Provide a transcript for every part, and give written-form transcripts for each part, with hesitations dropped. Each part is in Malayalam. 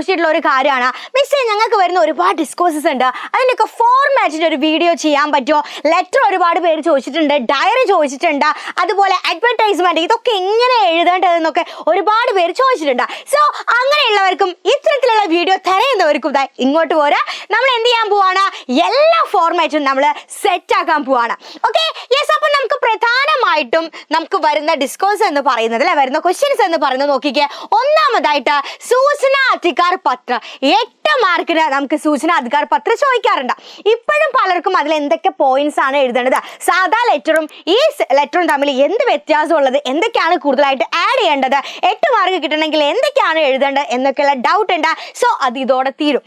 ചോദിച്ചിട്ടുള്ള ഒരു കാര്യമാണ്, മിസ്സേ ഞങ്ങൾക്ക് വരുന്ന ഒരുപാട് ഡിസ്കോഴ്സസ് ഉണ്ട്, അതിൻ്റെയൊക്കെ ഫോർമാറ്റിൻ്റെ ഒരു വീഡിയോ ചെയ്യാൻ പറ്റുമോ? ലെറ്റർ ഒരുപാട് പേര് ചോദിച്ചിട്ടുണ്ട്, ഡയറി ചോദിച്ചിട്ടുണ്ട്, അതുപോലെ അഡ്വർടൈസ്മെന്റ്, ഇതൊക്കെ എങ്ങനെ എഴുതേണ്ടതെന്നൊക്കെ ഒരുപാട് പേര് ചോദിച്ചിട്ടുണ്ട്. സോ അങ്ങനെയുള്ളവർക്കും ഇത്തരത്തിലുള്ള വീഡിയോ തിരയുന്നവർക്കും ഇങ്ങോട്ട് പോരാ. നമ്മൾ എന്ത് ചെയ്യാൻ പോവാണ്? എല്ലാ ഫോർമാറ്റും നമ്മൾ സെറ്റ് ആക്കാൻ പോവാണ്. Okay, yes. അപ്പം നമുക്ക് പ്രധാനമായിട്ടും നമുക്ക് വരുന്ന ഡിസ്കോഴ്സ് എന്ന് പറയുന്നത് അല്ലെ, വരുന്ന ക്വസ്റ്റ്യൻസ് എന്ന് പറയുന്നത് നോക്കിക്കേ. ഒന്നാമതായിട്ട് സൂചനാ അധികാർ പത്രം. 8 മാർക്കിന് നമുക്ക് സൂചനാ അധികാർ പത്രം ചോദിക്കാറുണ്ട്. ഇപ്പോഴും പലർക്കും അതിൽ എന്തൊക്കെ പോയിന്റ്സ് ആണ് എഴുതേണ്ടത്, സാധാ ലെറ്ററും ഈ ലെറ്ററും തമ്മിൽ എന്ത് വ്യത്യാസമുള്ളത്, എന്തൊക്കെയാണ് കൂടുതലായിട്ട് ആഡ് ചെയ്യേണ്ടത്, 8 മാർക്ക് കിട്ടണമെങ്കിൽ എന്തൊക്കെയാണ് എഴുതേണ്ടത് എന്നൊക്കെയുള്ള ഡൗട്ട് ഉണ്ട്. സോ അത് ഇതോടെ തീരും.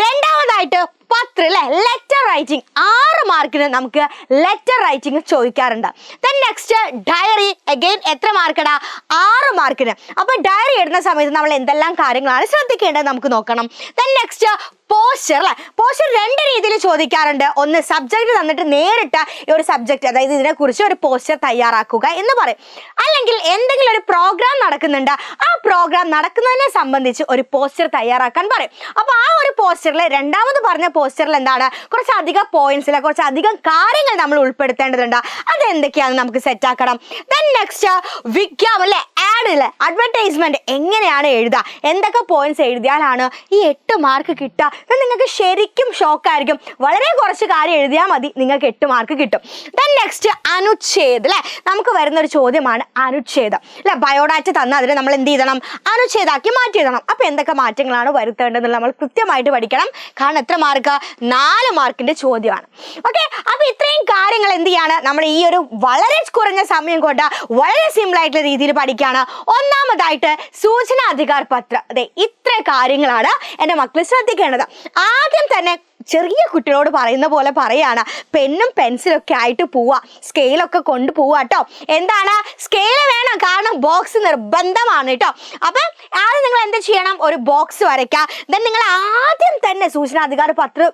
രണ്ടാമതായിട്ട് പത്രം അല്ലെ, ലെറ്റർ റൈറ്റിംഗ്. 6 മാർക്കിന് നമുക്ക് ലെറ്റർ റൈറ്റിംഗ് ചോദിക്കാറുണ്ട്. Then next diary. അഗൈൻ എത്ര മാർക്കടാ? 6 മാർക്കിന്. അപ്പൊ ഡയറി എഴുതുന്ന സമയത്ത് നമ്മൾ എന്തെല്ലാം കാര്യങ്ങളാണ് ശ്രദ്ധിക്കേണ്ടത് നമുക്ക് നോക്കണം. ദെൻ നെക്സ്റ്റ് പോസ്റ്റർ അല്ലെ. പോസ്റ്റർ 2 രീതിയിൽ ചോദിക്കാറുണ്ട്. ഒന്ന് സബ്ജക്റ്റ് തന്നിട്ട് നേരിട്ട് ഈ ഒരു സബ്ജക്റ്റ്, അതായത് ഇതിനെക്കുറിച്ച് ഒരു പോസ്റ്റർ തയ്യാറാക്കുക എന്ന് പറയും. അല്ലെങ്കിൽ എന്തെങ്കിലും ഒരു പ്രോഗ്രാം നടക്കുന്നുണ്ട്, ആ പ്രോഗ്രാം നടക്കുന്നതിനെ സംബന്ധിച്ച് ഒരു പോസ്റ്റർ തയ്യാറാക്കാൻ പറയും. അപ്പൊ ആ ഒരു പോസ്റ്ററിൽ, രണ്ടാമത് പറഞ്ഞ പോസ്റ്ററിൽ എന്താണ്, കുറച്ചധികം പോയിന്റ്സിലെ കുറച്ചധികം കാര്യങ്ങൾ നമ്മൾ ഉൾപ്പെടുത്തേണ്ടതുണ്ട്. അതെന്തൊക്കെയാണെന്ന് നമുക്ക് സെറ്റ് ആക്കണം. ദെൻ നെക്സ്റ്റ് വിജ്ഞാപനം അല്ലെ, ആഡ് അല്ലെ, അഡ്വർടൈസ്മെന്റ് എങ്ങനെയാണ് എഴുതുക, എന്തൊക്കെ പോയിന്റ്സ് എഴുതിയാലാണ് ഈ 8 മാർക്ക് കിട്ടുക. നിങ്ങൾക്ക് ശരിക്കും ഷോക്കായിരിക്കും. വളരെ കുറച്ച് കാര്യം എഴുതിയാൽ മതി, നിങ്ങൾക്ക് 8 മാർക്ക് കിട്ടും. ദെൻ നെക്സ്റ്റ് അനുച്ഛേദം അല്ലെ, നമുക്ക് വരുന്ന ഒരു ചോദ്യമാണ് അനുച്ഛേദം അല്ലെ. ബയോഡാറ്റ തന്നാൽ അതിന് നമ്മൾ എന്ത് ചെയ്യണം? അനുച്ഛേദാക്കി മാറ്റി എഴുതണം. അപ്പൊ എന്തൊക്കെ മാറ്റങ്ങളാണ് വരുത്തേണ്ടതെന്ന് നമ്മൾ കൃത്യമായിട്ട് പഠിക്കണം. കാരണം എത്ര മാർക്ക്? 4 മാർക്കിന്റെ ചോദ്യമാണ്. ഓക്കെ, അപ്പൊ ഇത്രയും കാര്യങ്ങൾ എന്ത് ചെയ്യാണ് നമ്മൾ ഈ ഒരു വളരെ കുറഞ്ഞ സമയം കൊണ്ട് വളരെ സിമ്പിൾ ആയിട്ടുള്ള രീതിയിൽ പഠിക്കുകയാണ്. ഒന്നാമതായിട്ട് സൂചനാ അധികാർ പത്രം. അതെ, ഇത്ര കാര്യങ്ങളാണ് എൻ്റെ മക്കൾ ശ്രദ്ധിക്കേണ്ടത്. ആദ്യം തന്നെ ചെറിയ കുട്ടികളോട് പറയുന്ന പോലെ പറയാണ്, പെന്നും പെൻസിലൊക്കെ ആയിട്ട് പോവാ, സ്കെയിലൊക്കെ കൊണ്ട് പോവാ കേട്ടോ. എന്താണ്? സ്കെയില് വേണം, കാരണം ബോക്സ് നിർബന്ധമാണ് കേട്ടോ. അപ്പം ആദ്യം നിങ്ങൾ എന്ത് ചെയ്യണം? ഒരു ബോക്സ് വരയ്ക്കുക. ദെൻ നിങ്ങൾ ആദ്യം തന്നെ സൂചനാധികാര പത്രം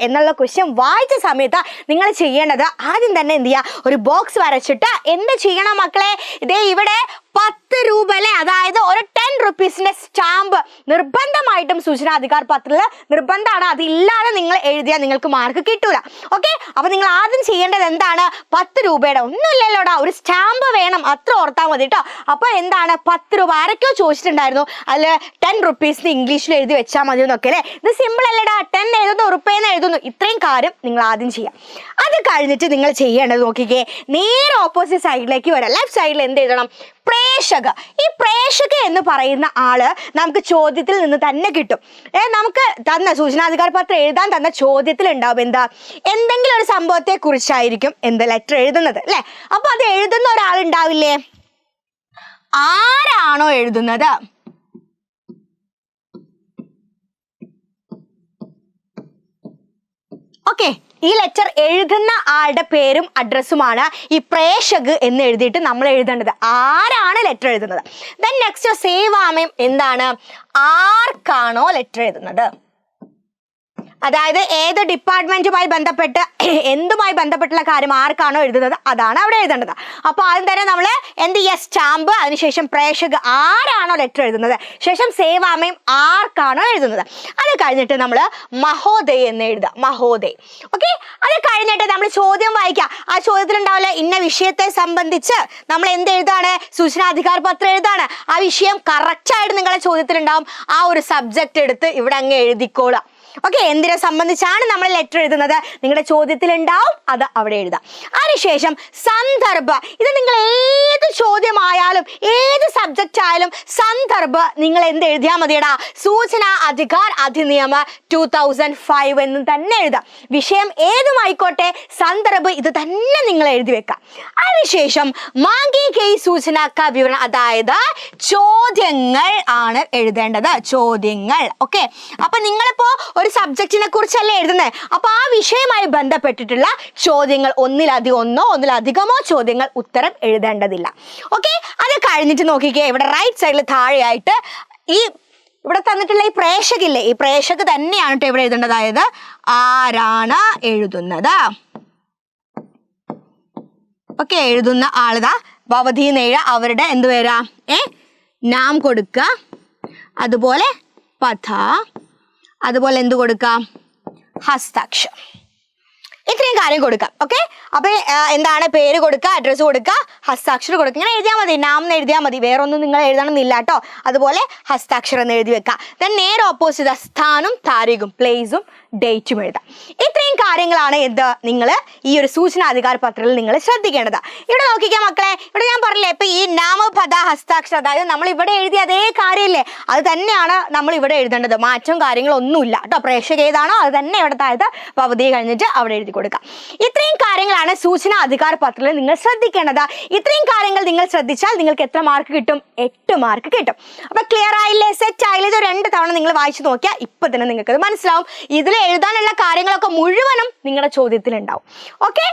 എന്നുള്ള ക്വസ്റ്റ്യൻ വായിച്ച സമയത്ത് നിങ്ങൾ ചെയ്യേണ്ടത് ആദ്യം തന്നെ എന്ത് ചെയ്യുക? ഒരു ബോക്സ് വരച്ചിട്ട് എന്ത് ചെയ്യണം മക്കളെ? ഇതേ ഇവിടെ 10 രൂപ അല്ലെ, അതായത് ഒരു 10 റുപ്പീസിന്റെ സ്റ്റാമ്പ് നിർബന്ധമായിട്ടും സൂചനാധികാർ പത്രത്തിൽ നിർബന്ധമാണ്. അതില്ലാതെ നിങ്ങൾ എഴുതിയാൽ നിങ്ങൾക്ക് മാർക്ക് കിട്ടൂല. ഓക്കെ, അപ്പൊ നിങ്ങൾ ആദ്യം ചെയ്യേണ്ടത് എന്താണ്? 10 രൂപയുടെ ഒന്നുമില്ലല്ലോടാ, ഒരു സ്റ്റാമ്പ് വേണം, അത്ര ഓർത്താൽ മതി കേട്ടോ. അപ്പൊ എന്താണ്? 10 രൂപ. ആരൊക്കെയോ ചോദിച്ചിട്ടുണ്ടായിരുന്നു അതിൽ 10 റുപ്പീസിന് ഇംഗ്ലീഷിൽ എഴുതി വെച്ചാൽ മതി എന്നൊക്കെ അല്ലേ. ഇത് സിമ്പിൾ അല്ലേടാ, 10 എഴുതുന്നു, റുപ്പയെന്ന് എഴുതുന്നു. ഇത്രയും കാര്യം നിങ്ങൾ ആദ്യം ചെയ്യാം. അത് കഴിഞ്ഞിട്ട് നിങ്ങൾ ചെയ്യേണ്ടത് നോക്കിക്കേ, നേരെ ഓപ്പോസിറ്റ് സൈഡിലേക്ക് വരാം. ലെഫ്റ്റ് സൈഡിൽ എന്ത് എഴുതണം? പ്രേക്ഷക. ഈ പ്രേക്ഷക എന്ന് പറയുന്ന ആള് നമുക്ക് ചോദ്യത്തിൽ നിന്ന് തന്നെ കിട്ടും. നമുക്ക് തന്ന സൂചനാധികാര പത്രം എഴുതാൻ തന്ന ചോദ്യത്തിൽ ഉണ്ടാവും എന്താ? എന്തെങ്കിലും ഒരു സംഭവത്തെ കുറിച്ചായിരിക്കും എന്ത് ലെറ്റർ എഴുതുന്നത് അല്ലെ. അപ്പൊ അത് എഴുതുന്ന ഒരാളുണ്ടാവില്ലേ? ആരാണോ എഴുതുന്നത്, ഓക്കെ, ഈ ലെറ്റർ എഴുതുന്ന ആളുടെ പേരും അഡ്രസ്സുമാണ് ഈ പ്രേക്ഷക് എന്ന് എഴുതിയിട്ട് നമ്മൾ എഴുതേണ്ടത്. ആരാണ് ലെറ്റർ എഴുതുന്നത്. ദെൻ നെക്സ്റ്റ് സേവാമയം. എന്താണ്? ആർക്കാണോ ലെറ്റർ എഴുതുന്നത്, അതായത് ഏത് ഡിപ്പാർട്ട്മെന്റുമായി ബന്ധപ്പെട്ട് എന്തുമായി ബന്ധപ്പെട്ടുള്ള കാര്യം ആർക്കാണോ എഴുതുന്നത് അതാണ് അവിടെ എഴുതേണ്ടത്. അപ്പോൾ ആദ്യം തന്നെ നമ്മൾ എന്ത് ചെയ്യുക? സ്റ്റാമ്പ്, അതിനുശേഷം പ്രേക്ഷക ആരാണോ ലെറ്റർ എഴുതുന്നത്, ശേഷം സേവാമയം ആർക്കാണോ എഴുതുന്നത്. അത് കഴിഞ്ഞിട്ട് നമ്മൾ മഹോദയ് എന്ന് എഴുതുക, മഹോദയ്. ഓക്കെ, അത് കഴിഞ്ഞിട്ട് നമ്മൾ ചോദ്യം വായിക്കുക. ആ ചോദ്യത്തിൽ ഉണ്ടാവില്ല ഇന്ന വിഷയത്തെ സംബന്ധിച്ച് നമ്മൾ എന്ത് എഴുതാണ്? സൂചനാധികാർ പത്രം എഴുതാണ്. ആ വിഷയം കറക്റ്റായിട്ട് നിങ്ങളുടെ ചോദ്യത്തിലുണ്ടാവും. ആ ഒരു സബ്ജക്റ്റ് എടുത്ത് ഇവിടെ അങ്ങ് എഴുതിക്കോളാം. ഓക്കെ, എന്തിനെ സംബന്ധിച്ചാണ് നമ്മൾ ലെറ്റർ എഴുതുന്നത് നിങ്ങളുടെ ചോദ്യത്തിൽ ഉണ്ടാവും, അത് അവിടെ എഴുതാം. അതിനുശേഷം സന്ദർഭ. ഇത് നിങ്ങൾ ഏത് ചോദ്യമായാലും ഏത് സബ്ജക്റ്റ് ആയാലും സന്ദർഭ നിങ്ങൾ എന്ത് എഴുതിയാൽ മതിയടാ? സൂചനാ അധികാർ അധിനിയമ 2005 എന്ന് തന്നെ എഴുതാം. വിഷയം ഏതുമായിക്കോട്ടെ, സന്ദർഭ ഇത് തന്നെ നിങ്ങൾ എഴുതി വെക്കാം. അതിനുശേഷം മാംഗി ഗയി സൂചന കാ വിവരണം, അതായത് ചോദ്യങ്ങൾ ആണ് എഴുതേണ്ടത്. ചോദ്യങ്ങൾ. ഓക്കെ, അപ്പൊ നിങ്ങളിപ്പോ ഒരു സബ്ജക്റ്റിനെ കുറിച്ചല്ലേ എഴുതുന്നത്, അപ്പൊ ആ വിഷയവുമായി ബന്ധപ്പെട്ടിട്ടുള്ള ചോദ്യങ്ങൾ, ഒന്നിലധികമോ ചോദ്യങ്ങൾ ഉത്തരം എഴുതേണ്ടതില്ല. ഓക്കെ, അത് കഴിഞ്ഞിട്ട് നോക്കിക്കേ, ഇവിടെ റൈറ്റ് സൈഡിൽ താഴെയായിട്ട് ഈ ഇവിടെ തന്നിട്ടുള്ള ഈ പ്രേക്ഷകില്ലേ, ഈ പ്രേക്ഷക തന്നെയാണ് കേട്ടോ ഇവിടെ എഴുതേണ്ടത്. അതായത് ആരാണ് എഴുതുന്നത്. ഓക്കെ, എഴുതുന്ന ആളിതാ ഭവതീ നേഴ, അവരുടെ എന്ത് പേരാ? നാം കൊടുക്കുക. അതുപോലെ പഥ, അതുപോലെ എന്ത് കൊടുക്കാം, ഹസ്താക്ഷരം. ഇത്രയും കാര്യം കൊടുക്കാം. ഓക്കെ, അപ്പൊ എന്താണ് പേര് കൊടുക്കുക, അഡ്രസ്സ് കൊടുക്കുക, ഹസ്താക്ഷരം കൊടുക്കുക. ഇങ്ങനെ എഴുതിയാൽ മതി, നാം എന്ന് എഴുതിയാൽ മതി, വേറെ ഒന്നും നിങ്ങൾ എഴുതണമെന്നില്ല കേട്ടോ. അതുപോലെ ഹസ്താക്ഷരം എന്ന് എഴുതി വെക്കുക. ദെൻ നേരെ ഓപ്പോസിറ്റ് സ്ഥാനം, താരീഖും, പ്ലേസും ഡേറ്റും എഴുതാം. ഇത്രയും കാര്യങ്ങളാണ് എന്ത് നിങ്ങൾ ഈ ഒരു സൂചനാധികാര പത്രത്തിൽ നിങ്ങൾ ശ്രദ്ധിക്കേണ്ടത്. ഇവിടെ നോക്കിക്കാം മക്കളെ, ഇവിടെ ഞാൻ പറഞ്ഞില്ലേ ഇപ്പൊ ഈ നാമപദ ഹസ്താക്ഷരം, അതായത് നമ്മൾ ഇവിടെ എഴുതിയ അതേ കാര്യമില്ലേ അത് തന്നെയാണ് നമ്മൾ ഇവിടെ എഴുതേണ്ടത്. മാറ്റം കാര്യങ്ങളൊന്നുമില്ല കേട്ടോ. പ്രേക്ഷക ഏതാണോ അത് തന്നെ ഇവിടെ താഴത്ത് പകുതി കഴിഞ്ഞിട്ട് അവിടെ എഴുതി കൊടുക്കാം. ഇത്രയും കാര്യങ്ങളാണ് സൂചനാധികാര പത്രത്തിൽ നിങ്ങൾ ശ്രദ്ധിക്കേണ്ടത്. ഇത്രയും കാര്യങ്ങൾ നിങ്ങൾ ശ്രദ്ധിച്ചാൽ നിങ്ങൾക്ക് എത്ര മാർക്ക് കിട്ടും? 8 മാർക്ക് കിട്ടും. അപ്പൊ ക്ലിയർ ആയില്ലേ, സെറ്റ് ആയില്ലേ? ഇത് 2 തവണ നിങ്ങൾ വായിച്ചു നോക്കിയാൽ ഇപ്പൊ തന്നെ നിങ്ങൾക്ക് അത് മനസ്സിലാവും. ഇതിൽ എഴുതാനുള്ള കാര്യങ്ങളൊക്കെ മുഴുവനും നിങ്ങളുടെ ചോദ്യത്തിൽ ഉണ്ടാവും. Okay,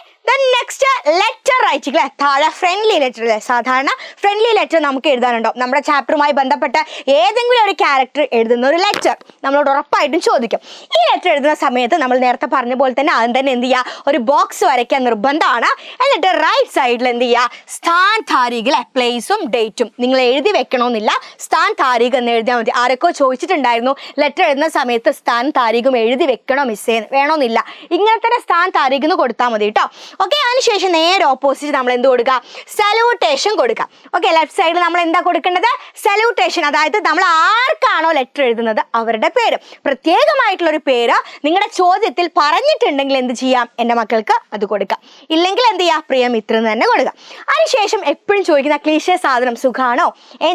next letter writing. താഴെ ഫ്രണ്ട്ലി ലെറ്റർ, സാധാരണ ഫ്രണ്ട്ലി ലെറ്റർ നമുക്ക് എഴുതാനുണ്ടോ? നമ്മുടെ ചാപ്റ്ററുമായി ബന്ധപ്പെട്ട ഏതെങ്കിലും ഒരു ക്യാരക്ടർ എഴുതുന്ന ഒരു ലെറ്റർ നമ്മളോട് ഉറപ്പായിട്ടും ചോദിക്കും. ഈ ലെറ്റർ എഴുതുന്ന സമയത്ത് നമ്മൾ നേരത്തെ പറഞ്ഞ പോലെ തന്നെ ആദ്യം തന്നെ എന്ത് ചെയ്യുക, ഒരു ബോക്സ് വരയ്ക്കാൻ നിർബന്ധമാണ്. എന്നിട്ട് റൈറ്റ് സൈഡിൽ എന്ത് ചെയ്യുക, സ്ഥാൻ താരീഖ്, പ്ലേസും ഡേറ്റും നിങ്ങൾ എഴുതി വെക്കണമെന്നില്ല, സ്ഥാൻ താരീഖ് എന്ന് എഴുതിയാൽ മതി. ആരൊക്കെ ചോദിച്ചിട്ടുണ്ടായിരുന്നു ലെറ്റർ എഴുതുന്ന സമയത്ത് സ്ഥാൻ താരീഖും എഴുതി വെക്കണോ മിസ്സേ, വേണമെന്നില്ല, ഇങ്ങനത്തെ സ്ഥാൻ താരീഖ് എന്ന് കൊടുത്താൽ മതി കേട്ടോ. ഓക്കെ, അതിനുശേഷം നേരെ ഓപ്പോസിറ്റ് നമ്മൾ എന്ത് കൊടുക്കുക, സല്യൂട്ടേഷൻ കൊടുക്കാം. ഓക്കെ, ലെഫ്റ്റ് സൈഡിൽ നമ്മൾ എന്താ കൊടുക്കേണ്ടത്, സല്യൂട്ടേഷൻ. അതായത് നമ്മൾ ആർക്കാണോ ലെറ്റർ എഴുതുന്നത് അവരുടെ പേര്, പ്രത്യേകമായിട്ടുള്ളൊരു പേര് നിങ്ങളുടെ ചോദ്യത്തിൽ പറഞ്ഞിട്ടുണ്ടെങ്കിൽ എന്ത് ചെയ്യാം, എൻ്റെ മക്കൾക്ക് അത് കൊടുക്കാം. ഇല്ലെങ്കിൽ എന്ത് ചെയ്യാം, പ്രിയമിത്രൻ തന്നെ കൊടുക്കാം. അതിനുശേഷം എപ്പോഴും ചോദിക്കുന്ന ക്ലീശേ സാധനം, സുഖാണോ?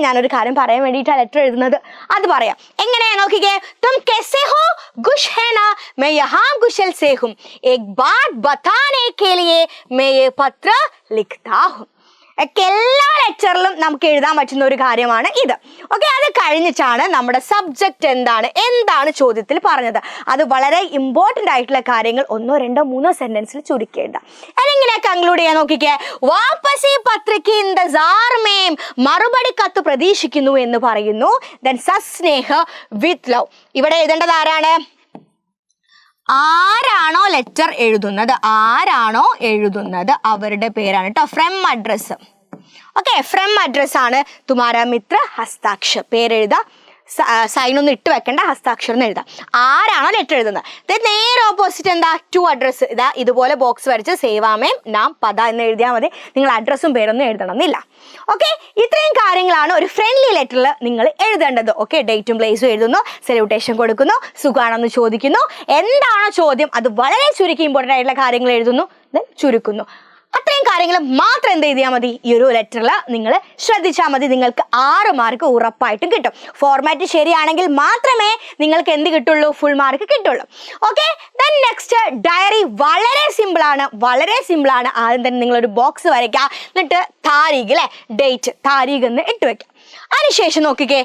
ഞാനൊരു കാര്യം പറയാൻ വേണ്ടിയിട്ടാണ് ലെറ്റർ എഴുതുന്നത്, അത് പറയാം. എങ്ങനെയാ നോക്കിക്കേ, തും കൈസേ ഹോ, ഖുശ് ഹേ നാ, मैं यहाँ कुशल से हूँ, एक बात बताने के लिए मैं ये पत्र लिखता हूँ. എല്ലാ ലെക്ചറിലും നമുക്ക് എഴുതാൻ പറ്റുന്ന ഒരു കാര്യമാണ് ഇത്. ഓക്കെ, അത് കഴിഞ്ഞിട്ടാണ് നമ്മുടെ സബ്ജക്റ്റ് എന്താണ് ചോദ്യത്തിൽ പറഞ്ഞത്. അത് വളരെ ഇമ്പോർട്ടൻ്റ് ആയിട്ടുള്ള കാര്യങ്ങൾ 1, 2, 3 സെന്റൻസിൽ ചുരുക്കി എഴുതാം. അതെങ്ങനെയാ കൺക്ലൂഡ് ചെയ്യാൻ നോക്കിക്കേ, വാപ്പസി പത്രിക ഇന്റസാർ മേം, മറുപടി കത്ത് പ്രതീക്ഷിക്കുന്നു എന്ന് പറയുന്നു. ദെൻ സസ്നേഹ വിത്ത് ലവ്. ഇവിടെ എഴുതേണ്ടത് ആരാണ്? ആരാണോ ലെറ്റർ എഴുതുന്നത്, അവരുടെ പേരാണ് കേട്ടോ. From address. Okay, from address ആണ് തുമാരാ മിത്ര ഹസ്താക്ഷർ. പേരെഴുതാ, സൈനൊന്നും ഇട്ട് വെക്കേണ്ട, ഹസ്താക്ഷരം എഴുതാം. ആരാണോ ലെറ്റർ എഴുതുന്നത്. നേരെ ഓപ്പോസിറ്റ് എന്താ, ടു അഡ്രസ്സ്. ഇതാ ഇതുപോലെ ബോക്സ് വരച്ച് സേവാമേം നാം പദ എന്ന് എഴുതിയാൽ മതി. നിങ്ങൾ അഡ്രസ്സും പേരൊന്നും എഴുതണമെന്നില്ല. ഓക്കെ, ഇത്രയും കാര്യങ്ങളാണ് ഒരു ഫ്രണ്ട്ലി ലെറ്ററിൽ നിങ്ങൾ എഴുതേണ്ടത്. ഓക്കെ, ഡേറ്റും പ്ലേസും എഴുതുന്നു, സല്യൂട്ടേഷൻ കൊടുക്കുന്നു, സുഖാണെന്ന് ചോദിക്കുന്നു, എന്താണോ ചോദ്യം അത് വളരെ ചുരുക്കി ഇമ്പോർട്ടൻ്റ് ആയിട്ടുള്ള കാര്യങ്ങൾ എഴുതുന്നു, ദെൻ ചുരുക്കുന്നു. അത്രയും കാര്യങ്ങൾ മാത്രം എന്ത് ചെയ്താൽ മതി, ഈ ഒരു ലെറ്ററിൽ നിങ്ങൾ ശ്രദ്ധിച്ചാൽ മതി. നിങ്ങൾക്ക് 6 മാർക്ക് ഉറപ്പായിട്ടും കിട്ടും. ഫോർമാറ്റ് ശരിയാണെങ്കിൽ മാത്രമേ നിങ്ങൾക്ക് എന്ത് കിട്ടുള്ളൂ, ഫുൾ മാർക്ക് കിട്ടുള്ളൂ. Okay, then next diary. വളരെ സിമ്പിളാണ്. ആദ്യം തന്നെ നിങ്ങളൊരു ബോക്സ് വരയ്ക്കുക, എന്നിട്ട് താരീഖ്, ഡേറ്റ്, താരീഖ് എന്ന് ഇട്ട് വെക്കുക. അതിനുശേഷം നോക്കിക്കേ,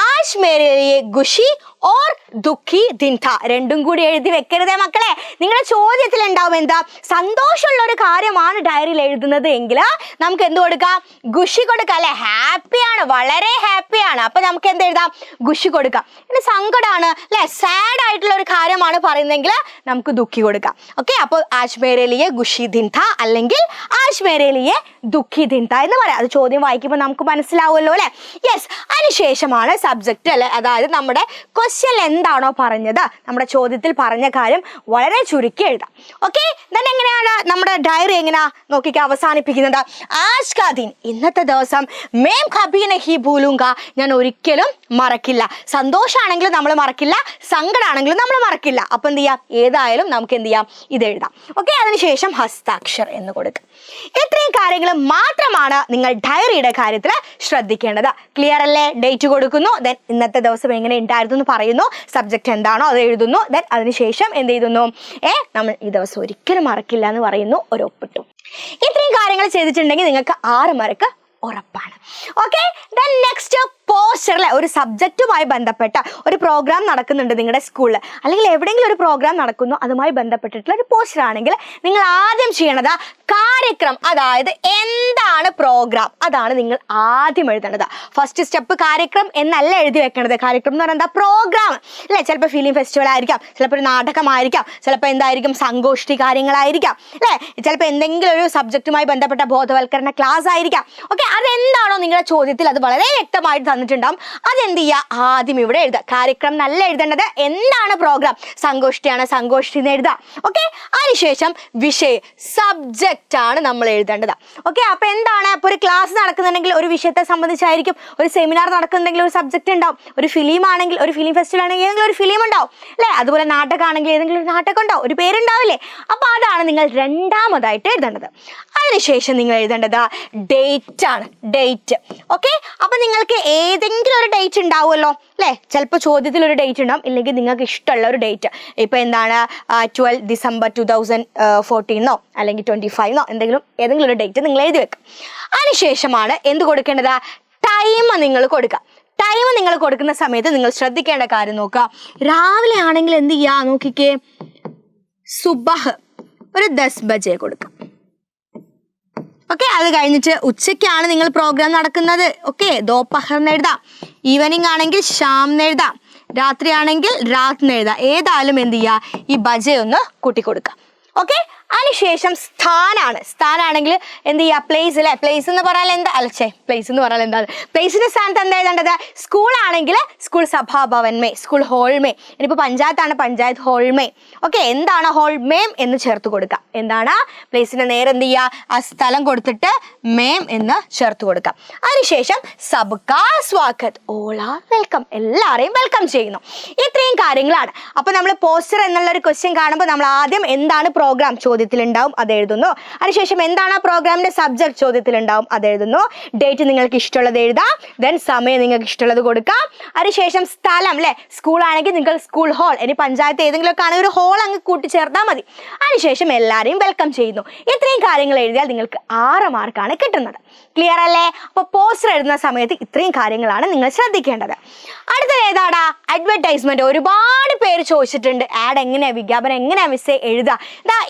ആജ് മേരെ ലിയേ ഖുശി ഓർ ദുഃഖി ദിൻ ഥാ. രണ്ടും കൂടി എഴുതി വെക്കരുതേ മക്കളെ. നിങ്ങളുടെ ചോദ്യത്തിൽ ഉണ്ടാവും എന്താ, സന്തോഷമുള്ള ഒരു കാര്യമാണ് ഡയറിയിൽ എഴുതുന്നത് എങ്കിൽ നമുക്ക് എന്ത് കൊടുക്കാം, ഖുഷി കൊടുക്കാം അല്ലെ. ഹാപ്പിയാണ്, വളരെ ഹാപ്പിയാണ്, അപ്പൊ നമുക്ക് എന്ത് എഴുതാം, ഖുഷി കൊടുക്കാം. പിന്നെ സങ്കടമാണ് അല്ലെ, സാഡ് ആയിട്ടുള്ള ഒരു കാര്യമാണ് പറയുന്നതെങ്കിൽ നമുക്ക് ദുഃഖി കൊടുക്കാം. ഓക്കെ, അപ്പോൾ ആജ് മേരെ ലിയേ ഖുഷി ദിൻ ഥാ അല്ലെങ്കിൽ ആജ് മേരെ ലിയേ ദുഃഖി ദിൻ ഥാ എന്ന് പറയാം. അത് ചോദ്യം വായിക്കുമ്പോൾ നമുക്ക് മനസ്സിലാവുമല്ലോ അല്ലെ. യെസ്, അതിനുശേഷമാണ് സബ്ജക്റ്റ് അല്ലെ, അതായത് നമ്മുടെ ക്വസ്റ്റ്യൻ എന്താണോ പറഞ്ഞത്, നമ്മുടെ ചോദ്യത്തിൽ പറഞ്ഞ കാര്യം വളരെ ചുരുക്കി എഴുതാം. ഓക്കെ, ദെൻ എങ്ങനെയാണ് നമ്മുടെ ഡയറി എങ്ങനെയാ നോക്കിക്കാൻ അവസാനിപ്പിക്കുന്നത്, ആജ് കാ ദിൻ, ഇന്നത്തെ ദിവസം മേം കഭി നഹീ ഭൂലൂങ്ക, ഞാൻ ഒരിക്കലും മറക്കില്ല. സന്തോഷമാണെങ്കിലും നമ്മൾ മറക്കില്ല, സങ്കടമാണെങ്കിലും നമ്മൾ മറക്കില്ല. അപ്പൊ എന്ത് ചെയ്യാം, ഏതായാലും നമുക്ക് എന്ത് ചെയ്യാം, ഇത് എഴുതാം. ഓക്കെ, അതിനുശേഷം ഹസ്താക്ഷർ എന്ന് കൊടുക്കും. ഇത്രയും കാര്യങ്ങൾ മാത്രമാണ് നിങ്ങൾ ഡയറിയുടെ കാര്യത്തിൽ ശ്രദ്ധിക്കേണ്ടത്. ക്ലിയർ അല്ലേ? ഡേറ്റ് കൊടുക്കുന്നു, ദെൻ ഇന്നത്തെ ദിവസം എങ്ങനെ ഉണ്ടായിരുന്നു എന്ന് പറയുന്നു, സബ്ജക്റ്റ് എന്താണോ അത് എഴുതുന്നു, ദെൻ അതിനുശേഷം എന്ത് ചെയ്യുന്നു, നമ്മൾ ഈ ദിവസം ഒരിക്കലും മറക്കില്ല എന്ന് പറയുന്നു, ഒരു ഒപ്പിട്ടു. ഇത്രയും കാര്യങ്ങൾ ചെയ്തിട്ടുണ്ടെങ്കിൽ നിങ്ങൾക്ക് 6 മാർക്ക് ഉറപ്പാണ്. ഓക്കെ, ദെൻ നെക്സ്റ്റ് പോസ്റ്റർ അല്ലെ, ഒരു സബ്ജക്റ്റുമായി ബന്ധപ്പെട്ട ഒരു പ്രോഗ്രാം നടക്കുന്നുണ്ട് നിങ്ങളുടെ സ്കൂളിൽ, അല്ലെങ്കിൽ എവിടെയെങ്കിലും ഒരു പ്രോഗ്രാം നടക്കുന്നു, അതുമായി ബന്ധപ്പെട്ടിട്ടുള്ള ഒരു പോസ്റ്റർ ആണെങ്കിൽ നിങ്ങൾ ആദ്യം ചെയ്യണത് കാര്യക്രം, അതായത് എന്താണ് പ്രോഗ്രാം, അതാണ് നിങ്ങൾ ആദ്യം എഴുതേണ്ടത്. ഫസ്റ്റ് സ്റ്റെപ്പ് കാര്യക്രം എന്നല്ല എഴുതി വെക്കേണ്ടത്. കാര്യക്രം എന്ന് പറയുന്നത് പ്രോഗ്രാം അല്ലെ. ചിലപ്പോൾ ഫിലിം ഫെസ്റ്റിവൽ ആയിരിക്കാം, ചിലപ്പോൾ ഒരു നാടകമായിരിക്കാം, ചിലപ്പോൾ എന്തായിരിക്കും സംഗോഷ്ഠി കാര്യങ്ങളായിരിക്കാം അല്ലെ, ചിലപ്പോൾ എന്തെങ്കിലും ഒരു സബ്ജക്റ്റുമായി ബന്ധപ്പെട്ട ബോധവൽക്കരണ ക്ലാസ് ആയിരിക്കാം. ഓക്കെ, അതെന്താണോ നിങ്ങളുടെ ചോദ്യത്തിൽ അത് വളരെ വ്യക്തമായിട്ട് തന്നിട്ടുണ്ട് തന്നിട്ടുണ്ടാവും. അതെന്ത് ചെയ്യുക, ആദ്യം ഇവിടെ എഴുതുക. കാര്യക്രമം നല്ല എഴുതേണ്ടത്. എന്താണ് പ്രോഗ്രാം, സങ്കോഷ്ഠിയാണ്, സങ്കോഷ്ഠി എന്ന് എഴുതുക. ഓക്കെ, അതിനുശേഷം വിഷയം സബ്ജക്റ്റ് ആണ് നമ്മൾ എഴുതേണ്ടത്. ഓക്കെ, അപ്പൊ എന്താണ്, ഇപ്പൊ ഒരു ക്ലാസ് നടക്കുന്നുണ്ടെങ്കിൽ ഒരു വിഷയത്തെ സംബന്ധിച്ചായിരിക്കും. ഒരു സെമിനാർ നടക്കുന്നുണ്ടെങ്കിൽ ഒരു സബ്ജക്റ്റ് ഉണ്ടാവും. ഒരു ഫിലിം ആണെങ്കിൽ, ഒരു ഫിലിം ഫെസ്റ്റിവൽ ആണെങ്കിൽ ഏതെങ്കിലും ഒരു ഫിലിം ഉണ്ടാവും അല്ലെ. അതുപോലെ നാടകമാണെങ്കിൽ ഏതെങ്കിലും ഒരു നാടകം ഉണ്ടാവും, ഒരു പേരുണ്ടാവില്ലേ. അപ്പൊ അതാണ് നിങ്ങൾ രണ്ടാമതായിട്ട് എഴുതേണ്ടത്. അതിനുശേഷം നിങ്ങൾ എഴുതേണ്ടത് ഡേറ്റ് ആണ്, ഡേറ്റ്. ഓക്കെ, അപ്പൊ നിങ്ങൾക്ക് ഏതെങ്കിലും ഒരു ഡേറ്റ് ഉണ്ടാവുമല്ലോ അല്ലെ. ചിലപ്പോൾ ചോദ്യത്തിൽ ഒരു ഡേറ്റ് ഉണ്ടാവും, ഇല്ലെങ്കിൽ നിങ്ങൾക്ക് ഇഷ്ടമുള്ള ഒരു ഡേറ്റ്. ഇപ്പൊ എന്താണ് 12 ഡിസംബർ 2014 അല്ലെങ്കിൽ 25 ഏതെങ്കിലും ഒരു ഡേറ്റ് നിങ്ങൾ എഴുതി വെക്കും. അതിനുശേഷമാണ് എന്ത് കൊടുക്കേണ്ടത്, ടൈം നിങ്ങൾ കൊടുക്കുക. ടൈം നിങ്ങൾ കൊടുക്കുന്ന സമയത്ത് നിങ്ങൾ ശ്രദ്ധിക്കേണ്ട കാര്യം നോക്കുക. രാവിലെ ആണെങ്കിൽ എന്ത് ചെയ്യുക നോക്കിക്കേ, സുബഹ് ഒരു 10 ബജെ കൊടുക്കാം. ഓക്കെ, അത് കഴിഞ്ഞിട്ട് ഉച്ചയ്ക്കാണ് നിങ്ങൾ പ്രോഗ്രാം നടക്കുന്നത്. ഓക്കെ, ദോപഹർ എന്ന് എഴുതാം. ഈവനിങ് ആണെങ്കിൽ ഷാം എന്ന് എഴുതാം. രാത്രി ആണെങ്കിൽ രാത് എന്ന് എഴുതാം. ഏതായാലും എന്ത് ചെയ്യുക, ഈ ബജെ ഒന്ന് കൂട്ടി കൊടുക്കുക. ഓക്കെ, അതിനുശേഷം സ്ഥാനാണ്. സ്ഥാനാണെങ്കിൽ എന്ത് ചെയ്യുക, പ്ലേസ് അല്ലെ. പ്ലേസ് എന്ന് പറഞ്ഞാൽ എന്താ, പ്ലേസ് എന്ന് പറഞ്ഞാൽ എന്താണ്, പ്ലേസിന്റെ സ്ഥാനത്ത് എന്താ എഴുതേണ്ടത്. സ്കൂൾ ആണെങ്കിൽ സ്കൂൾ സഭാഭവൻമേ, സ്കൂൾ ഹോൾമേ. ഇനിയിപ്പോൾ പഞ്ചായത്താണ്, പഞ്ചായത്ത് ഹോൾമേ. ഓക്കെ, എന്താണ് ഹോൾമേം എന്ന് ചേർത്ത് കൊടുക്കുക. എന്താണ്, പ്ലേസിന്റെ നേരെ എന്ത് ചെയ്യുക, ആ സ്ഥലം കൊടുത്തിട്ട് മേം എന്ന് ചേർത്ത് കൊടുക്കുക. അതിനുശേഷം സബ്കാ സ്വാഗത്, ഓൾ ആർ വെൽക്കം, എല്ലാവരെയും വെൽക്കം ചെയ്യുന്നു. ഇത്രയും കാര്യങ്ങളാണ്. അപ്പൊ നമ്മൾ പോസ്റ്റർ എന്നുള്ള ഒരു ക്വസ്റ്റ്യൻ കാണുമ്പോൾ നമ്മൾ ആദ്യം എന്താണ് പ്രോഗ്രാം ചോദ്യത്തിലുണ്ടാവും, അത് എഴുതുന്നു. അതിനുശേഷം എന്താണ് ആ പ്രോഗ്രാമിന്റെ സബ്ജക്ട് ചോദ്യത്തിലുണ്ടാവും, അത് എഴുതുന്നു. ഡേറ്റ് നിങ്ങൾക്ക് ഇഷ്ടമുള്ളത് എഴുതാം. ദെൻ സമയം നിങ്ങൾക്ക് ഇഷ്ടമുള്ളത് കൊടുക്കാം. അതിനുശേഷം സ്ഥലം അല്ലെ, സ്കൂൾ ആണെങ്കിൽ നിങ്ങൾ സ്കൂൾ ഹോൾ, ഇനി പഞ്ചായത്ത് ഏതെങ്കിലുമൊക്കെ ആണെങ്കിൽ ഒരു ഹോൾ അങ്ങ് കൂട്ടിച്ചേർത്താൽ മതി. അതിനുശേഷം എല്ലാവരെയും വെൽക്കം ചെയ്യുന്നു. ഇത്രയും കാര്യങ്ങൾ എഴുതിയാൽ നിങ്ങൾക്ക് 6 മാർക്കാണ് കിട്ടുന്നത്. ക്ലിയർ അല്ലേ? അപ്പൊ പോസ്റ്റർ എഴുതുന്ന സമയത്ത് ഇത്രയും കാര്യങ്ങളാണ് നിങ്ങൾ ശ്രദ്ധിക്കേണ്ടത്. അടുത്തത് ഏതാടാ, അഡ്വർടൈസ്മെന്റ്. ഒരുപാട് പേര് ചോദിച്ചിട്ടുണ്ട്, ആഡ് എങ്ങനെയാ, വിജ്ഞാപനം എങ്ങനെയാ മിസ്സേ എഴുതുക.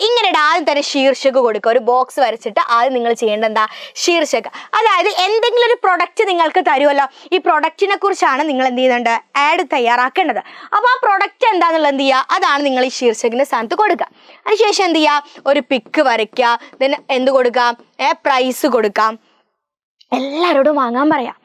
ഇങ്ങനെ ആദ്യം തന്നെ ശീർഷക കൊടുക്കുക. ഒരു ബോക്സ് വരച്ചിട്ട് ആദ്യം നിങ്ങൾ ചെയ്യേണ്ട എന്താ, ശീർഷക. അതായത് എന്തെങ്കിലും ഒരു പ്രൊഡക്റ്റ് നിങ്ങൾക്ക് തരുമല്ലോ, ഈ പ്രൊഡക്റ്റിനെ കുറിച്ചാണ് നിങ്ങൾ എന്ത് ചെയ്യുന്നുണ്ട്, ആഡ് തയ്യാറാക്കേണ്ടത്. അപ്പൊ ആ പ്രൊഡക്റ്റ് എന്താണെന്നുള്ളത് എന്ത് ചെയ്യുക, അതാണ് നിങ്ങൾ ഈ ശീർഷകിന്റെ സ്ഥാനത്ത് കൊടുക്കുക. അതിനുശേഷം എന്ത് ചെയ്യുക, ഒരു പിക്ക് വരയ്ക്കുക. ദെൻ എന്ത് കൊടുക്കാം, പ്രൈസ് കൊടുക്കാം, എല്ലാവരോടും വാങ്ങാൻ പറയാം.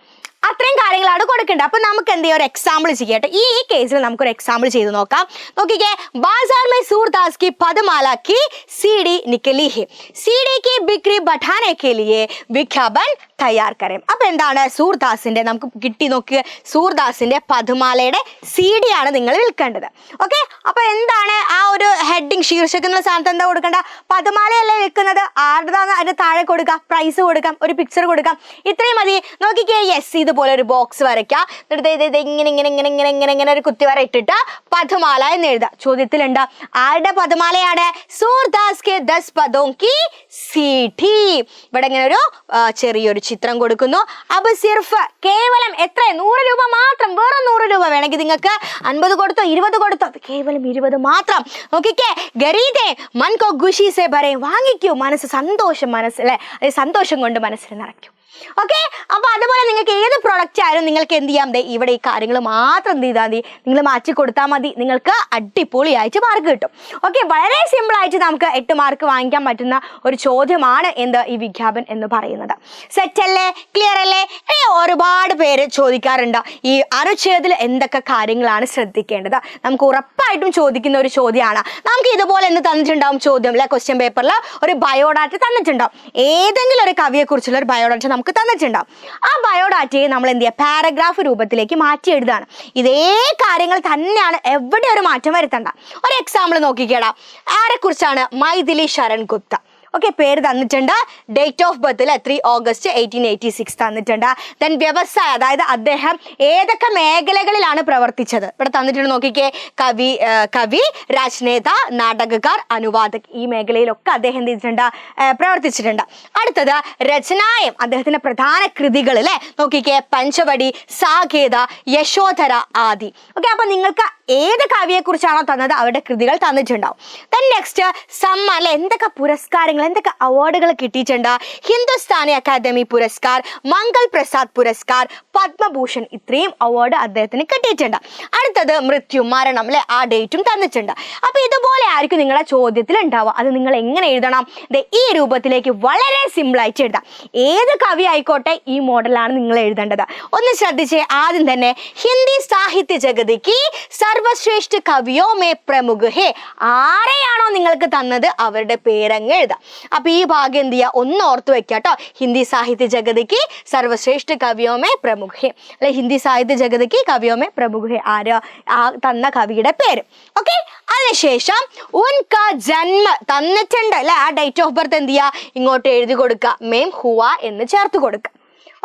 അത്രയും കാര്യങ്ങളാണ് കൊടുക്കേണ്ടത്. അപ്പൊ നമുക്ക് എന്ത് ചെയ്യാം, ഒരു എക്സാമ്പിൾ ചെയ്യട്ടെ. ഈ കേസിൽ നമുക്കൊരു എക്സാമ്പിൾ ചെയ്ത് നോക്കാം. നോക്കിക്കേ, ബാजार में सूरदास की पदमाला की सीडी निकली है, सीडी की बिक्री बढ़ाने के लिए विज्ञापन തയ്യാർ കരയും. അപ്പൊ എന്താണ്, സൂർദാസിന്റെ നമുക്ക് കിട്ടി നോക്കുക, സൂർദാസിന്റെ പദമാലയുടെ CD ആണ് നിങ്ങൾ വിൽക്കേണ്ടത്. ഓക്കെ, അപ്പൊ എന്താണ് ആ ഒരു ഹെഡിങ്, ശീർഷകം എന്നുള്ള സ്ഥാനത്ത് എന്താ കൊടുക്കേണ്ട, പദമാലയല്ലേ വിൽക്കുന്നത്, ആരുതാണ് അതിന്റെ താഴെ കൊടുക്കാം, പ്രൈസ് കൊടുക്കാം, ഒരു പിക്ചർ കൊടുക്കാം. ഇത്രയും മതി. നോക്കിക്കേ, യെസ്, ഇതുപോലെ ഒരു ബോക്സ് വരയ്ക്കാം. എന്നിട്ട് ഇങ്ങനെ ഇങ്ങനെ ഇങ്ങനെ ഇങ്ങനെ ഇങ്ങനെ ഇങ്ങനെ ഒരു കുത്തിവര ഇട്ടിട്ട് പദമാല എന്ന് എഴുതാം. ചോദ്യത്തിലുണ്ട് ആരുടെ പദമാലയാണ്, സൂർദാസ് കെ 10 പദോं की CD. ഇവിടെ ഇങ്ങനെ ഒരു ചെറിയൊരു ചിത്രം കൊടുക്കുന്നു. അപ്പൊ സിർഫ് കേവലം എത്ര, 100 രൂപ മാത്രം, വേറെ 100 രൂപ വേണമെങ്കിൽ നിങ്ങൾക്ക് 50 കൊടുത്തോ 20 കൊടുത്തോ, കേവലം 20 മാത്രം. നോക്കിക്കേ, ഗരീദേ മൻ കോ ഖുഷി സേ ഭരേ, വാങ്ങിക്കൂ, മനസ്സ് സന്തോഷം, മനസ്സിലെ സന്തോഷം കൊണ്ട് മനസ്സിൽ നിറയ്ക്കും. ഓക്കെ, അപ്പൊ അതുപോലെ നിങ്ങൾക്ക് ഏത് പ്രൊഡക്റ്റ് ആയാലും നിങ്ങൾക്ക് എന്ത് ചെയ്യാം, ഇവിടെ ഈ കാര്യങ്ങൾ മാത്രം എന്ത് ചെയ്താൽ മതി, നിങ്ങൾ മാറ്റി കൊടുത്താൽ മതി, നിങ്ങൾക്ക് അടിപൊളിയായിട്ട് മാർക്ക് കിട്ടും. ഓക്കെ, വളരെ സിമ്പിൾ ആയിട്ട് നമുക്ക് 8 മാർക്ക് വാങ്ങിക്കാൻ പറ്റുന്ന ഒരു ചോദ്യമാണ് എന്ത്, ഈ വിജ്ഞാപൻ എന്ന് പറയുന്നത്. സെറ്റ് അല്ലേ, ക്ലിയർ അല്ലേ? ഒരുപാട് പേര് ചോദിക്കാറുണ്ട് ഈ അനുച്ഛേദത്തിൽ എന്തൊക്കെ കാര്യങ്ങളാണ് ശ്രദ്ധിക്കേണ്ടത്. നമുക്ക് ഉറപ്പായിട്ടും ചോദിക്കുന്ന ഒരു ചോദ്യമാണ്. നമുക്ക് ഇതുപോലെ എന്ത് തന്നിട്ടുണ്ടാവും, ചോദ്യം അല്ലെ, ക്വസ്റ്റ്യൻ പേപ്പറിൽ ഒരു ബയോഡാറ്റ തന്നിട്ടുണ്ടാവും. ഏതെങ്കിലും ഒരു കവിയെ കുറിച്ചുള്ള ഒരു ബയോഡാറ്റ നമുക്ക് തന്നിട്ടുണ്ടാവും. ആ ബയോഡാറ്റയെ നമ്മൾ എന്ത് ചെയ്യുക, പാരഗ്രാഫ് രൂപത്തിലേക്ക് മാറ്റി എഴുതാണ്. ഇതേ കാര്യങ്ങൾ തന്നെയാണ്, എവിടെ ഒരു മാറ്റം വരുത്തണ്ട. ഒരു എക്സാമ്പിൾ നോക്കിക്കേടാ, ആരെ കുറിച്ചാണ്, മൈഥിലി ശരൺ ഗുപ്ത. ഓക്കെ, പേര് തന്നിട്ടുണ്ട്. ഡേറ്റ് ഓഫ് ബർത്തിൽ 3 ഓഗസ്റ്റ് 1886 തന്നിട്ടുണ്ട്. ദെൻ വ്യവസായ, അതായത് അദ്ദേഹം ഏതൊക്കെ മേഖലകളിലാണ് പ്രവർത്തിച്ചത് ഇവിടെ തന്നിട്ടുണ്ട്. നോക്കിക്കേ, കവി, രാജ്നേത, നാടകക്കാർ, അനുവാദക്, ഈ മേഖലയിലൊക്കെ അദ്ദേഹം എന്ത് ചെയ്തിട്ടുണ്ട്, പ്രവർത്തിച്ചിട്ടുണ്ട്. അടുത്തത് രചനായം, അദ്ദേഹത്തിന്റെ പ്രധാന കൃതികൾ അല്ലെ. നോക്കിക്കേ, പഞ്ചവടി, സാകേത, യശോധര ആദി. ഓക്കെ, അപ്പൊ നിങ്ങൾക്ക് ഏത് കവിയെ കുറിച്ചാണോ തന്നത് അവരുടെ കൃതികൾ തന്നിട്ടുണ്ടാവും. ദെൻ നെക്സ്റ്റ് സമ്മാനം അല്ലെ, എന്തൊക്കെ പുരസ്കാരങ്ങൾ എന്തൊക്കെ അവാർഡുകൾ കിട്ടിയിട്ടുണ്ട്? ഹിന്ദുസ്ഥാനി അക്കാദമി പുരസ്കാർ, മംഗൾ പ്രസാദ് പുരസ്കാർ, പത്മഭൂഷൺ, ഇത്രയും അവാർഡ് അദ്ദേഹത്തിന് കിട്ടിയിട്ടുണ്ട്. അടുത്തത് മൃത്യു, മരണം, അല്ലെ, ആ ഡേറ്റും തന്നിട്ടുണ്ട്. അപ്പൊ ഇതുപോലെ ആയിരിക്കും നിങ്ങളുടെ ചോദ്യത്തിൽ ഉണ്ടാവുക. അത് നിങ്ങൾ എങ്ങനെ എഴുതണം? ഈ രൂപത്തിലേക്ക് വളരെ സിമ്പിൾ ആയിട്ട് എഴുതാം. ഏത് കവി ആയിക്കോട്ടെ ഈ മോഡലാണ് നിങ്ങൾ എഴുതേണ്ടത്. ഒന്ന് ശ്രദ്ധിച്ചേ. ആദ്യം തന്നെ ഹിന്ദി സാഹിത്യ ജഗതിക്ക് സർവശ്രേഷ്ഠ കവിയോ മേ പ്രമുഖ ഹേ, ആരെയാണോ നിങ്ങൾക്ക് തന്നത് അവരുടെ പേരങ്ങ് എഴുതാം. അപ്പൊ ഈ ഭാഗം എന്ത് ചെയ്യുക? ഒന്ന് ഓർത്ത് വെക്കാട്ടോ. ഹിന്ദി സാഹിത്യ ജഗതിക്ക് സർവശ്രേഷ്ഠ കവിയോ മേ പ്രമുഖ ഹേ, അല്ലെ, ഹിന്ദി സാഹിത്യ ജഗതിക്ക് കവിയോ മേ പ്രമുഖ ഹേ, ആരോ ആ തന്ന കവിയുടെ പേര്. ഓക്കെ, അതിനുശേഷം ഉൻക ജന്മ തന്നിട്ടുണ്ട്, അല്ലെ, ആ ഡേറ്റ് ഓഫ് ബർത്ത് എന്ത് ചെയ്യുക? ഇങ്ങോട്ട് എഴുതി കൊടുക്കുക, മേം ഹുവ എന്ന് ചേർത്ത് കൊടുക്കുക.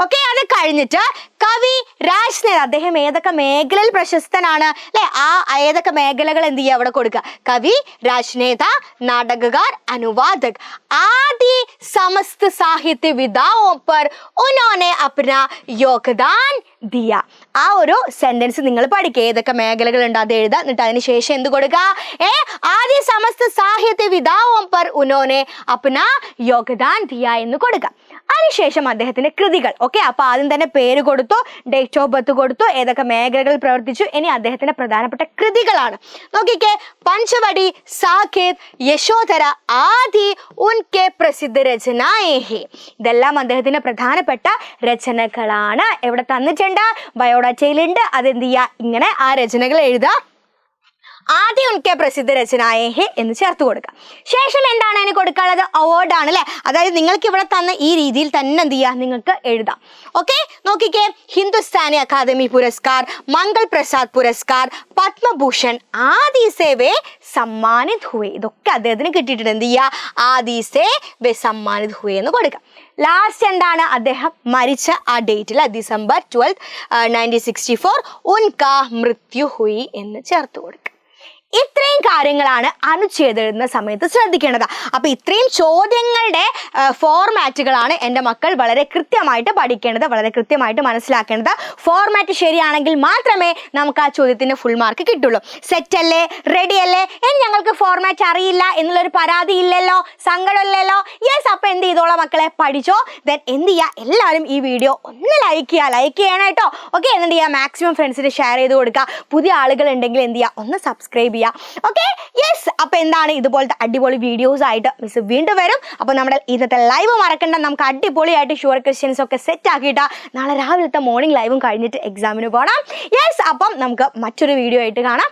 ഓക്കെ, അത് കഴിഞ്ഞിട്ട് കവി രാജ്നേത, അദ്ദേഹം ഏതൊക്കെ മേഖലയിൽ പ്രശസ്തനാണ്, അല്ലെ, ആ ഏതൊക്കെ മേഖലകൾ എന്ത് ചെയ്യുക? അവിടെ കൊടുക്കുക. കവി, രാജ്നേത, നാടകകാർ, അനുവാദക്, ആദി സമസ്ത സാഹിത്യ വിധാओं पर उन्होंने अपना योगदान दिया. ആ ഒരു സെന്റൻസ് നിങ്ങൾ പഠിക്കുക. ഏതൊക്കെ മേഖലകൾ ഉണ്ട് അത് എഴുതുക. എന്നിട്ട് അതിന് ശേഷം എന്ത് കൊടുക്കുക? ആദി സമസ്ത സാഹിത്യ വിധാओं पर उन्होंने अपना योगदान दिया എന്ന് കൊടുക്കുക. അതിനുശേഷം അദ്ദേഹത്തിന്റെ കൃതികൾ. ഓക്കെ, അപ്പൊ ആദ്യം തന്നെ പേര് കൊടുത്തു, ഡേറ്റ് ഓഫ് ബർത്ത് കൊടുത്തു, ഏതൊക്കെ മേഖലകളിൽ പ്രവർത്തിച്ചു. ഇനി അദ്ദേഹത്തിന്റെ പ്രധാനപ്പെട്ട കൃതികളാണ്. നോക്കിക്കേ, പഞ്ചവടി, സാകേത്, യശോധര ആദി ഉൻകെ പ്രസിദ്ധ രചനായേ ഹേ, ഇതെല്ലാം അദ്ദേഹത്തിന്റെ പ്രധാനപ്പെട്ട രചനകളാണ്. എവിടെ തന്നിട്ടുണ്ട്? ബയോഡാറ്റയിലുണ്ട്. അതെന്ത് ചെയ്യുക? ഇങ്ങനെ ആ രചനകൾ എഴുതുക. ആദ്യം ഉൻകെ പ്രസിദ്ധ രചനായേ ഹേ എന്ന് ചേർത്ത് കൊടുക്കുക. ശേഷം എന്താണ് അതിന് കൊടുക്കാനുള്ളത്? അവാർഡാണ്, അല്ലെ. അതായത് നിങ്ങൾക്ക് ഇവിടെ തന്ന ഈ രീതിയിൽ തന്നെ എന്ത് ചെയ്യുക? നിങ്ങൾക്ക് എഴുതാം. ഓക്കെ, നോക്കിക്കേ, ഹിന്ദുസ്ഥാനി അക്കാദമി പുരസ്കാർ, മംഗൾ പ്രസാദ് പുരസ്കാർ, പത്മഭൂഷൺ, ആദി സേ വേ സമ്മാനിത് ഹുവേ, ഇതൊക്കെ അദ്ദേഹത്തിന് കിട്ടിയിട്ടുണ്ട്. എന്ത് ചെയ്യുക? ആദി സേ വേ സമ്മാനിത് ഹുവേ എന്ന് കൊടുക്കുക. ലാസ്റ്റ് എന്താണ്? അദ്ദേഹം മരിച്ച ആ ഡേറ്റിൽ ഡിസംബർ 12, 1964 ഉൻക മൃത്യു ഹുയി എന്ന് ചേർത്ത് കൊടുക്കുക. ഇത്രയും കാര്യങ്ങളാണ് അനുച്ഛേദം എഴുതുന്ന സമയത്ത് ശ്രദ്ധിക്കേണ്ടത്. അപ്പൊ ഇത്രയും ചോദ്യങ്ങളുടെ ഫോർമാറ്റുകളാണ് എൻ്റെ മക്കൾ വളരെ കൃത്യമായിട്ട് പഠിക്കേണ്ടത്, വളരെ കൃത്യമായിട്ട് മനസ്സിലാക്കേണ്ടത്. ഫോർമാറ്റ് ശരിയാണെങ്കിൽ മാത്രമേ നമുക്ക് ആ ചോദ്യത്തിന്റെ ഫുൾ മാർക്ക് കിട്ടുള്ളൂ. സെറ്റ് അല്ലേ, റെഡി അല്ലേ? ഞങ്ങൾക്ക് ഫോർമാറ്റ് അറിയില്ല എന്നുള്ളൊരു പരാതി ഇല്ലല്ലോ, സങ്കടമില്ലല്ലോ. യെസ്, അപ്പൊ എന്ത് ചെയ്തോളാം മക്കളെ? പഠിച്ചോ. ദെൻ എന്ത് ചെയ്യുക? എല്ലാവരും ഈ വീഡിയോ ഒന്ന് ലൈക്ക് ചെയ്യണം കേട്ടോ. ഓക്കെ, എന്നിട്ട് ചെയ്യുക, മാക്സിമം ഫ്രണ്ട്സിന് ഷെയർ ചെയ്ത് കൊടുക്കുക. പുതിയ ആളുകൾ ഉണ്ടെങ്കിൽ എന്ത് ചെയ്യുക? ഒന്ന് സബ്സ്ക്രൈബ്. Okay, yes. അപ്പൊ എന്താണ്, ഇതുപോലത്തെ അടിപൊളി വീഡിയോസ് ആയിട്ട് മിസ് വീണ്ടും വരും. അപ്പൊ നമ്മുടെ ഇന്നത്തെ ലൈവ് മറക്കണ്ട. നമുക്ക് അടിപൊളിയായിട്ട് ഷുവർ ക്വസ്റ്റ്യൻസ് ഒക്കെ സെറ്റ് ആക്കിയിട്ട് നാളെ രാവിലത്തെ മോർണിംഗ് ലൈവും കഴിഞ്ഞിട്ട് എക്സാമിന് പോകണം. യെസ്, അപ്പം നമുക്ക് മറ്റൊരു വീഡിയോ ആയിട്ട് കാണാം.